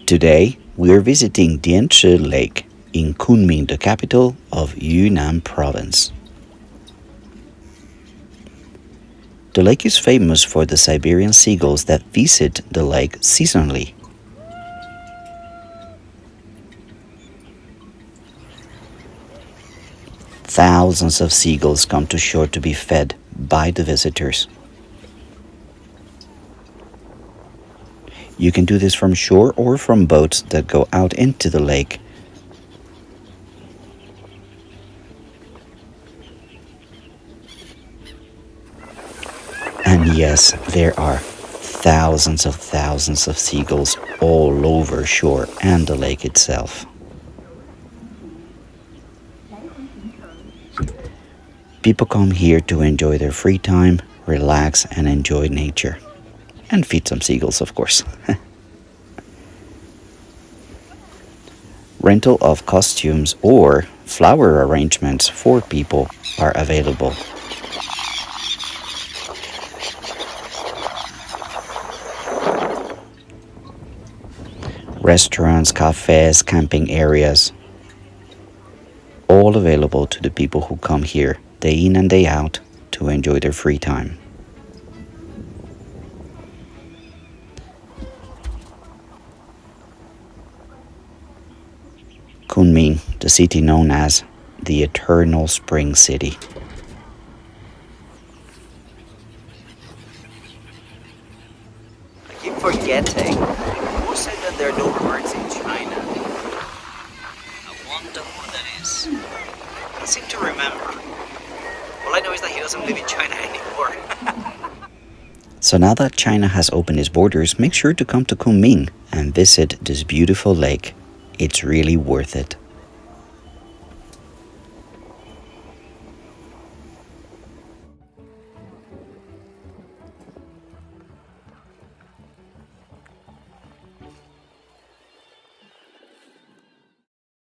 Today, we are visiting DianChi Lake in Kunming, the capital of Yunnan province. The lake is famous for the Siberian seagulls that visit the lake seasonally. Thousands of seagulls come to shore to be fed by the visitors. You can do this from shore or from boats that go out into the lake. And yes, there are thousands of seagulls all over shore and the lake itself. People come here to enjoy their free time, relax and enjoy nature. And feed some seagulls, of course. Rental of costumes or flower arrangements for people are available. Restaurants, cafes, camping areas, all available to the people who come here day in and day out to enjoy their free time. Kunming, the city known as the Eternal Spring City. I keep forgetting. Who said that there are no birds in China? I wonder who that is. I seem to remember. All I know is that he doesn't live in China anymore. So now that China has opened its borders, make sure to come to Kunming and visit this beautiful lake. It's really worth it.